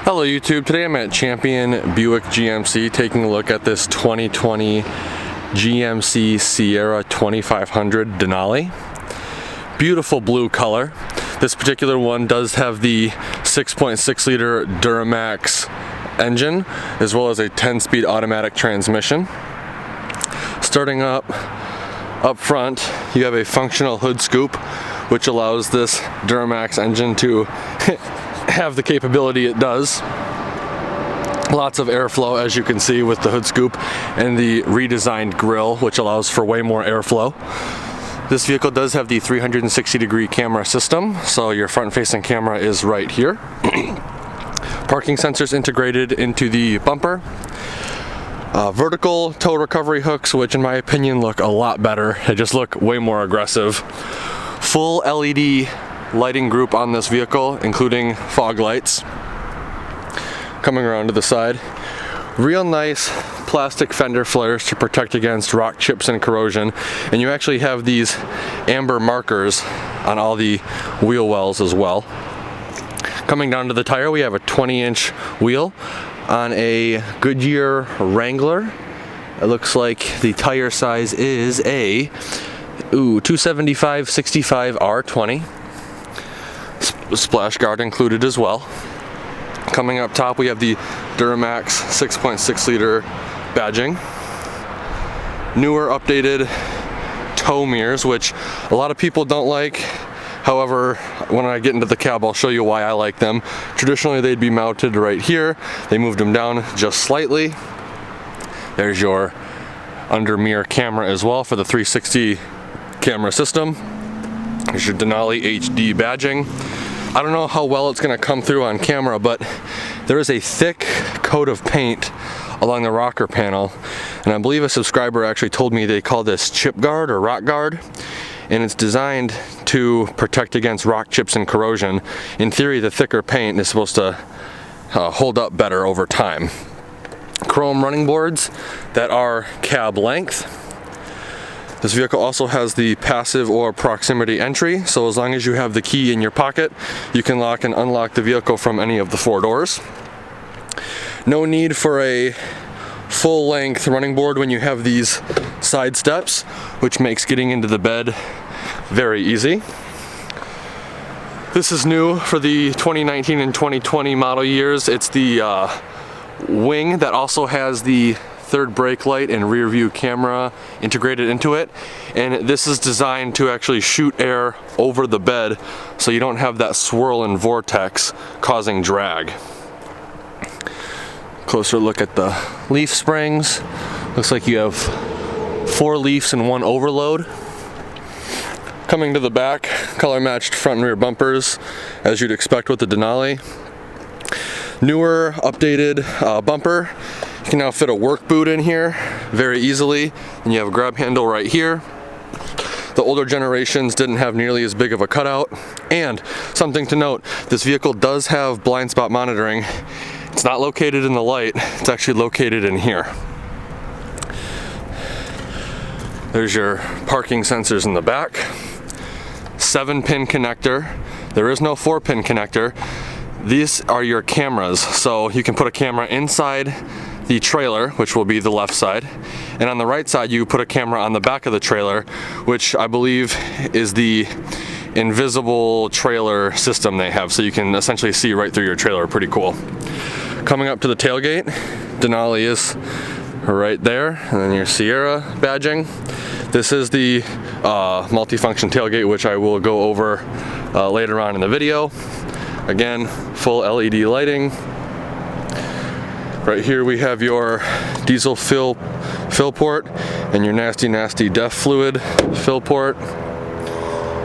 Hello YouTube, today I'm at Champion Buick GMC taking a look at this 2020 GMC Sierra 2500 Denali. Beautiful blue color. This particular one does have the 6.6 liter Duramax engine as well as a 10-speed automatic transmission. Starting up front, you have a functional hood scoop which allows this Duramax engine to have the capability it does. Lots of airflow, as you can see, with the hood scoop and the redesigned grille, which allows for way more airflow. This vehicle does have the 360-degree camera system, so your front-facing camera is right here. Parking sensors integrated into the bumper. Vertical tow recovery hooks, which in my opinion look a lot better. They just look way more aggressive. Full LED lighting group on this vehicle, including fog lights. Coming around to the side, real nice plastic fender flares to protect against rock chips and corrosion, and you actually have these amber markers on all the wheel wells as well. Coming down to the tire, we have a 20-inch wheel on a Goodyear Wrangler. It looks like the tire size is a 275/65 R20. Splash guard included as well. Coming up top, we have the Duramax 6.6 liter badging. Newer updated tow mirrors, which a lot of people don't like. However, when I get into the cab, I'll show you why I like them. Traditionally, they'd be mounted right here. They moved them down just slightly. There's your under mirror camera as well for the 360 camera system. There's your Denali HD badging. I don't know how well it's going to come through on camera, but there is a thick coat of paint along the rocker panel, and I believe a subscriber actually told me they call this chip guard or rock guard, and it's designed to protect against rock chips and corrosion. In theory, the thicker paint is supposed to hold up better over time. Chrome running boards that are cab length. This vehicle also has the passive or proximity entry, so as long as you have the key in your pocket, you can lock and unlock the vehicle from any of the four doors. No need for a full-length running board when you have these side steps, which makes getting into the bed very easy. This is new for the 2019 and 2020 model years. It's the wing that also has the third brake light and rear view camera integrated into it, and this is designed to actually shoot air over the bed so you don't have that swirl and vortex causing drag. Closer look at the leaf springs. Looks like you have 4 leafs and 1 overload. Coming to the back, color matched front and rear bumpers as you'd expect with the Denali. Newer updated bumper. You can now fit a work boot in here very easily, and you have a grab handle right here. The older generations didn't have nearly as big of a cutout. And something to note, this vehicle does have blind spot monitoring. It's not located in the light, it's actually located in here. There's your parking sensors in the back. 7-pin connector. There is no 4-pin connector. These are your cameras, so you can put a camera inside the trailer, which will be the left side, and on the right side you put a camera on the back of the trailer, which I believe is the invisible trailer system they have, so you can essentially see right through your trailer. Pretty cool. Coming up to the tailgate, Denali is right there, and then your Sierra badging. This is the multifunction tailgate, which I will go over later on in the video. Again, full LED lighting. Right here we have your diesel fill port and your nasty DEF fluid fill port.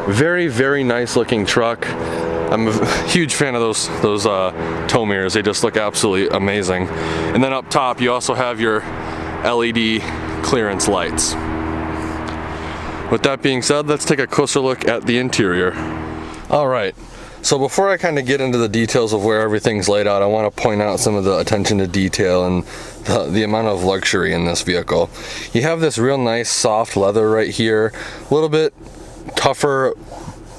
Very, very nice looking truck. I'm a huge fan of those tow mirrors. They just look absolutely amazing. And then up top you also have your LED clearance lights. With that being said, let's take a closer look at the interior. All right. So before I kind of get into the details of where everything's laid out, I want to point out some of the attention to detail and the amount of luxury in this vehicle. You have this real nice soft leather right here, a little bit tougher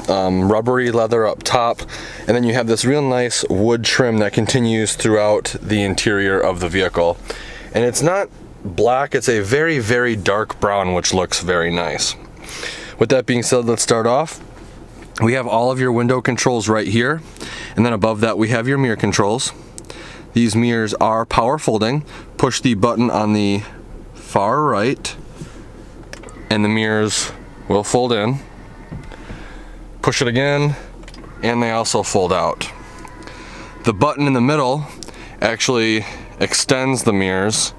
rubbery leather up top, and then you have this real nice wood trim that continues throughout the interior of the vehicle. And it's not black, it's a very, very dark brown, which looks very nice. With that being said, let's start off. We have all of your window controls right here, and then above that we have your mirror controls. These mirrors are power folding. Push the button on the far right and the mirrors will fold in. Push it again and they also fold out. The button in the middle actually extends the mirrors,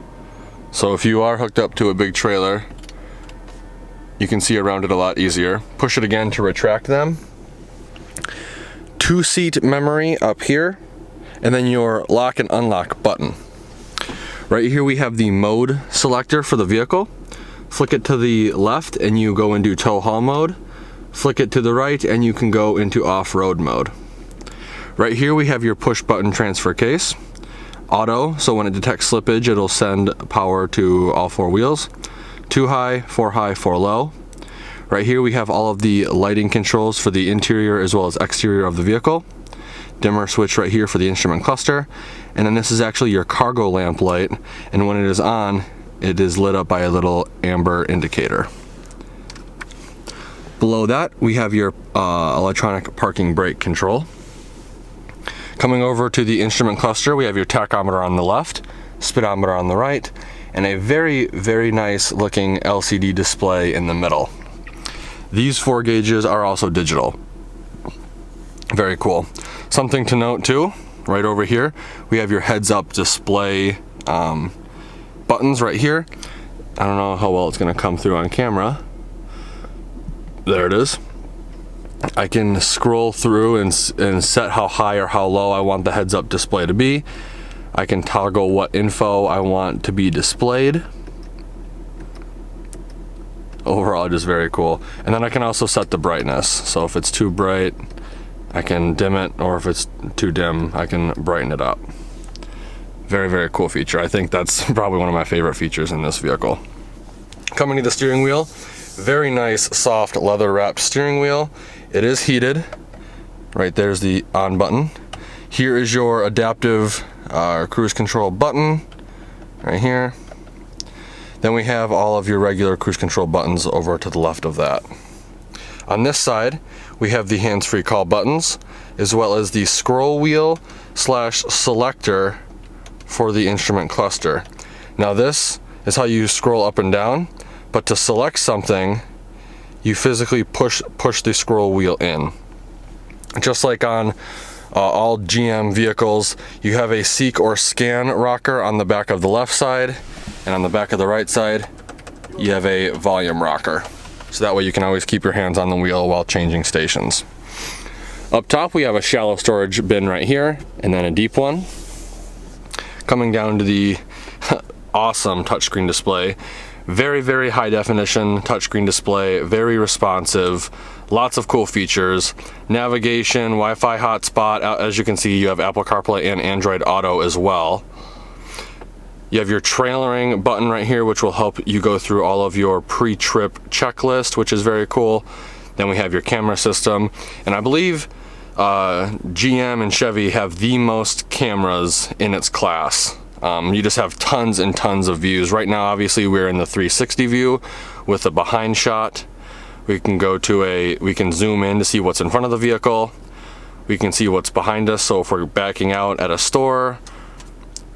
so if you are hooked up to a big trailer you can see around it a lot easier. Push it again to retract them. 2-seat memory up here, and then your lock and unlock button. Right here we have the mode selector for the vehicle. Flick it to the left and you go into tow haul mode. Flick it to the right and you can go into off-road mode. Right here we have your push button transfer case. Auto, so when it detects slippage it'll send power to all 4 wheels. 2 high, 4 low. Right here we have all of the lighting controls for the interior as well as exterior of the vehicle. Dimmer switch right here for the instrument cluster, and then this is actually your cargo lamp light, and when it is on it is lit up by a little amber indicator. Below that we have your electronic parking brake control. Coming over to the instrument cluster we have your tachometer on the left, speedometer on the right, and a very, very nice looking LCD display in the middle. These 4 gauges are also digital. Very cool. Something to note too, right over here, we have your heads-up display buttons right here. I don't know how well it's going to come through on camera. There it is. I can scroll through and set how high or how low I want the heads-up display to be. I can toggle what info I want to be displayed. Overall, just very cool. And then I can also set the brightness. So if it's too bright, I can dim it, or if it's too dim, I can brighten it up. Very, very cool feature. I think that's probably one of my favorite features in this vehicle. Coming to the steering wheel, very nice soft leather wrapped steering wheel. It is heated. Right there's the on button. Here is your adaptive cruise control button right here. Then we have all of your regular cruise control buttons over to the left of that. On this side we have the hands-free call buttons, as well as the scroll wheel / selector for the instrument cluster. Now this is how you scroll up and down, but to select something you physically push the scroll wheel in. Just like on all GM vehicles, you have a seek or scan rocker on the back of the left side, and on the back of the right side you have a volume rocker. So that way you can always keep your hands on the wheel while changing stations. Up top we have a shallow storage bin right here, and then a deep one. Coming down to the awesome touchscreen display. Very, very high definition touchscreen display, very responsive, lots of cool features. Navigation, Wi-Fi hotspot, as you can see you have Apple CarPlay and Android Auto as well. You have your trailering button right here, which will help you go through all of your pre-trip checklist, which is very cool. Then we have your camera system, and I believe GM and Chevy have the most cameras in its class. You just have tons and tons of views. Right now obviously we're in the 360 view with a behind shot. We can we can zoom in to see what's in front of the vehicle. We can see what's behind us, so if we're backing out at a store.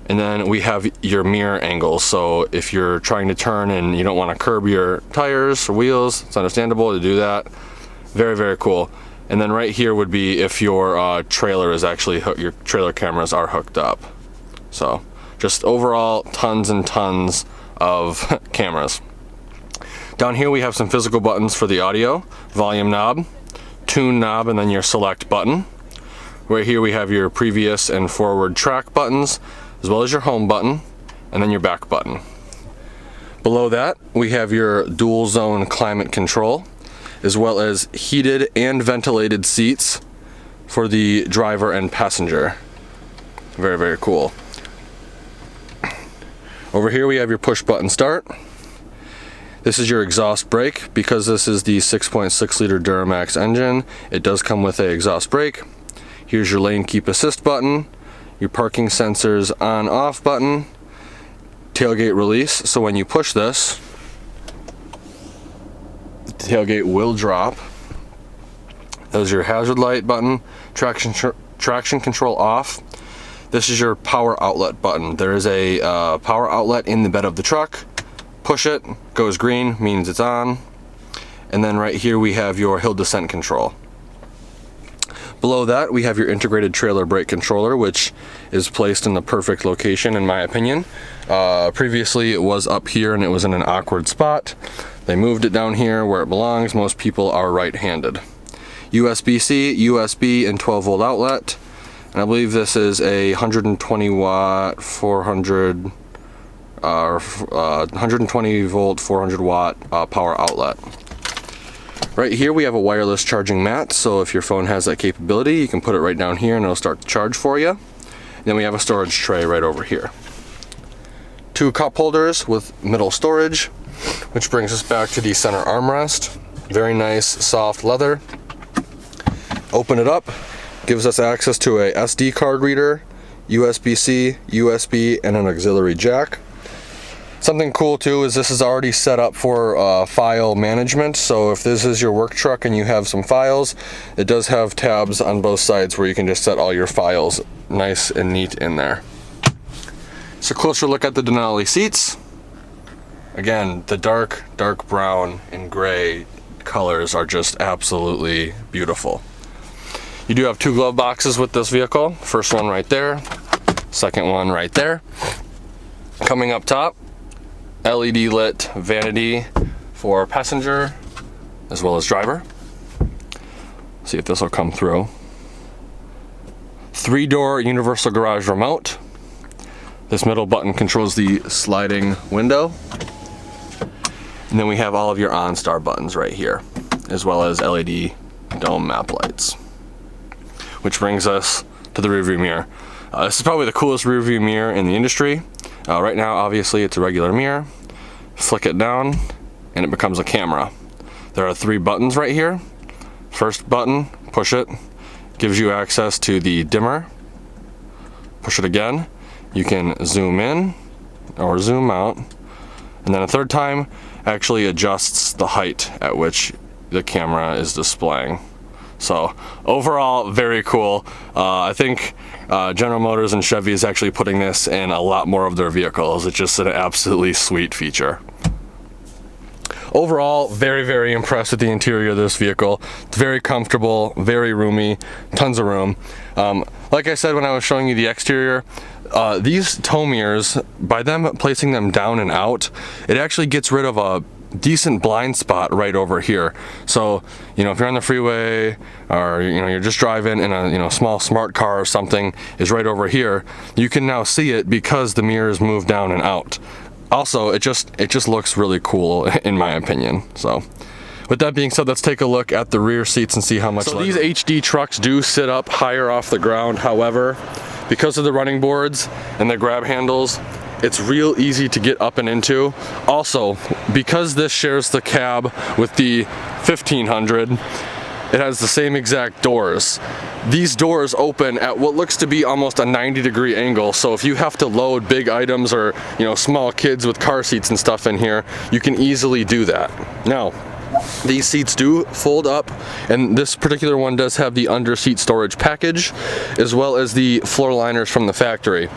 And then we have your mirror angles, so if you're trying to turn and you don't want to curb your tires or wheels, it's understandable to do that. Very, very cool. And then right here would be if your trailer is actually your trailer cameras are hooked up. So just overall tons and tons of cameras. Down here we have some physical buttons for the audio, volume knob, tune knob, and then your select button. Right here we have your previous and forward track buttons, as well as your home button, and then your back button. Below that we have your dual zone climate control, as well as heated and ventilated seats for the driver and passenger. Very, very cool. Over here we have your push button start. This is your exhaust brake. Because this is the 6.6 liter Duramax engine, it does come with an exhaust brake. Here's your lane keep assist button, your parking sensors on off button, tailgate release, so when you push this, the tailgate will drop. There's your hazard light button, traction control off. This is your power outlet button. There is a power outlet in the bed of the truck. Push it, goes green, means it's on. And then right here we have your hill descent control. Below that we have your integrated trailer brake controller, which is placed in the perfect location in my opinion. Previously it was up here and it was in an awkward spot. They moved it down here where it belongs. Most people are right-handed. USB-C, USB, and 12 volt outlet. And I believe this is a 120 watt, 120 volt, 400 watt power outlet. Right here we have a wireless charging mat, so if your phone has that capability, you can put it right down here and it'll start to charge for you. Then we have a storage tray right over here. 2 cup holders with middle storage, which brings us back to the center armrest. Very nice soft leather. Open it up, gives us access to a SD card reader, USB-C, USB, and an auxiliary jack. Something cool too is this is already set up for file management, so if this is your work truck and you have some files, it does have tabs on both sides where you can just set all your files nice and neat in there. So closer look at the Denali seats. Again, the dark brown and gray colors are just absolutely beautiful. You do have 2 glove boxes with this vehicle. First one right there, second one right there. Coming up top, LED lit vanity for passenger as well as driver. See if this will come through. 3-door universal garage remote. This middle button controls the sliding window. And then we have all of your OnStar buttons right here, as well as LED dome map lights. Which brings us to the rearview mirror. This is probably the coolest rearview mirror in the industry. Right now, obviously, it's a regular mirror. Flick it down, and it becomes a camera. There are 3 buttons right here. First button, push it, gives you access to the dimmer. Push it again, you can zoom in or zoom out. And then a third time actually adjusts the height at which the camera is displaying. So overall, very cool. I think General Motors and Chevy is actually putting this in a lot more of their vehicles. It's just an absolutely sweet feature. Overall, very impressed with the interior of this vehicle. It's very comfortable, very roomy, tons of room. Like I said when I was showing you the exterior, these tow mirrors, by them placing them down and out, it actually gets rid of a decent blind spot right over here. So, if you're on the freeway or you're just driving and a small smart car or something is right over here, you can now see it because the mirrors move down and out. Also, it just looks really cool in my opinion. So with that being said, let's take a look at the rear seats and see how much. So these HD trucks do sit up higher off the ground. However, because of the running boards and the grab handles, it's real easy to get up and into. Also, because this shares the cab with the 1500, it has the same exact doors. These doors open at what looks to be almost a 90-degree angle, so if you have to load big items or small kids with car seats and stuff in here, you can easily do that. Now, these seats do fold up, and this particular one does have the under seat storage package as well as the floor liners from the factory.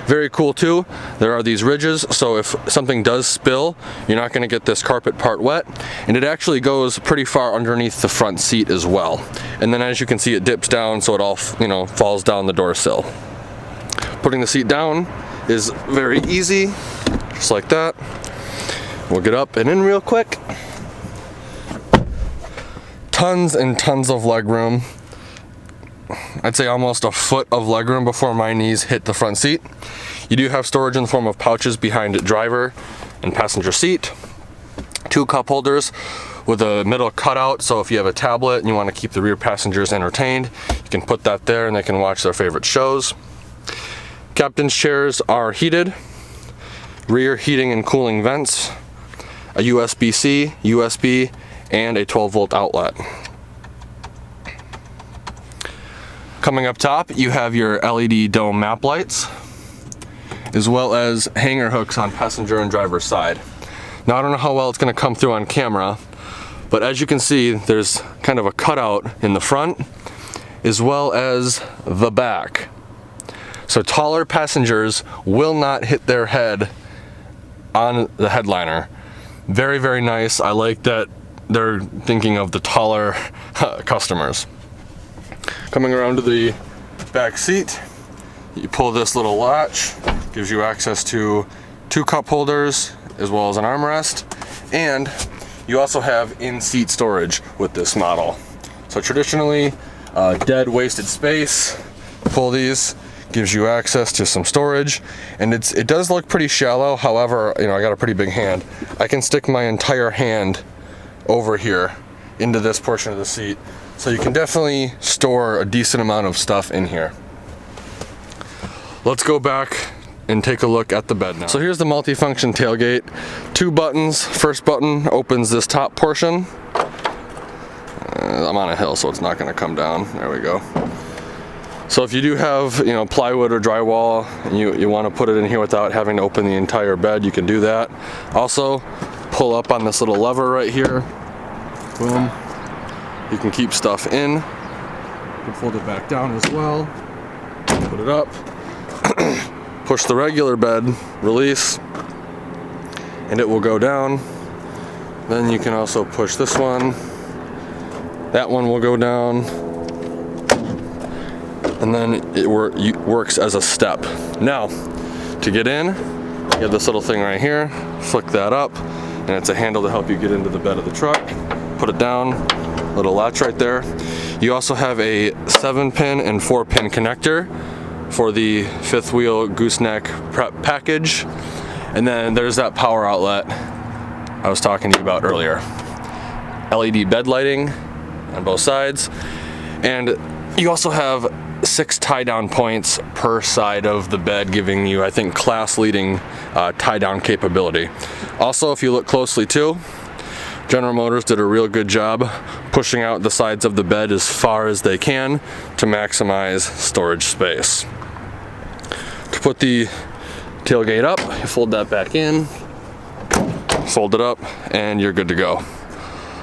Very cool too. There are these ridges, so if something does spill, you're not going to get this carpet part wet, and it actually goes pretty far underneath the front seat as well. And then as you can see, it dips down so it all falls down the door sill. Putting the seat down is very easy, just like that. We'll get up and in real quick. Tons and tons of leg room. I'd say almost a foot of legroom before my knees hit the front seat. You do have storage in the form of pouches behind driver and passenger seat. 2 cup holders with a middle cutout, so if you have a tablet and you want to keep the rear passengers entertained, you can put that there and they can watch their favorite shows. Captain's chairs are heated. Rear heating and cooling vents. a USB-C, USB, and a 12-volt outlet. Coming up top, you have your LED dome map lights, as well as hanger hooks on passenger and driver's side. Now, I don't know how well it's going to come through on camera, but as you can see, there's kind of a cutout in the front, as well as the back. So taller passengers will not hit their head on the headliner. Very, very nice. I like that they're thinking of the taller customers. Coming around to the back seat, you pull this little latch, gives you access to 2 cup holders as well as an armrest, and you also have in-seat storage with this model. So traditionally, dead wasted space. Pull these, gives you access to some storage, and it does look pretty shallow. However, I got a pretty big hand. I can stick my entire hand over here into this portion of the seat. So you can definitely store a decent amount of stuff in here. Let's go back and take a look at the bed now. So here's the multifunction tailgate. 2 buttons. First button opens this top portion. I'm on a hill, so it's not gonna come down. There we go. So if you do have, plywood or drywall, and you wanna put it in here without having to open the entire bed, you can do that. Also, pull up on this little lever right here. Boom. You can keep stuff in. You can fold it back down as well. Put it up. Push the regular bed, release, and it will go down. Then you can also push this one. That one will go down. And then it works as a step. Now, to get in, you have this little thing right here. Flick that up, and it's a handle to help you get into the bed of the truck. Put it down. Little latch right there. You also have a 7-pin and 4-pin connector for the 5th wheel gooseneck prep package. And then there's that power outlet I was talking to you about earlier. LED bed lighting on both sides. And you also have 6 tie-down points per side of the bed, giving you, I think, class-leading tie-down capability. Also, if you look closely too, General Motors did a real good job pushing out the sides of the bed as far as they can to maximize storage space. To put the tailgate up, you fold that back in, fold it up, and you're good to go.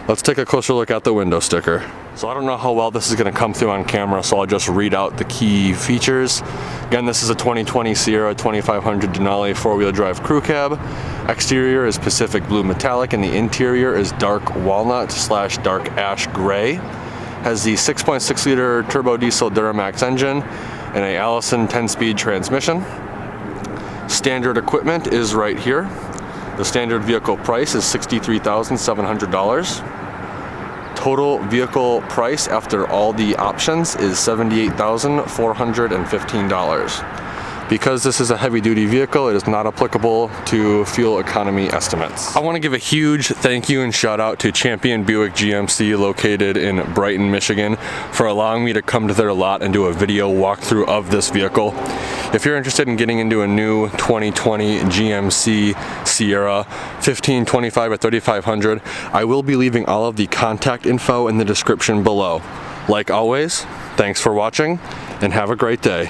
Let's take a closer look at the window sticker. So I don't know how well this is going to come through on camera, so I'll just read out the key features. Again, this is a 2020 Sierra 2500 Denali 4-wheel drive crew cab. Exterior is Pacific Blue Metallic, and the interior is dark walnut / dark ash gray. Has the 6.6 liter turbo diesel Duramax engine and a Allison 10-speed transmission. Standard equipment is right here. The standard vehicle price is $63,700. Total vehicle price after all the options is $78,415. Because this is a heavy-duty vehicle, it is not applicable to fuel economy estimates. I want to give a huge thank you and shout out to Champion Buick GMC located in Brighton, Michigan, for allowing me to come to their lot and do a video walkthrough of this vehicle. If you're interested in getting into a new 2020 GMC Sierra 1525 or 3500, I will be leaving all of the contact info in the description below. Like always, thanks for watching and have a great day.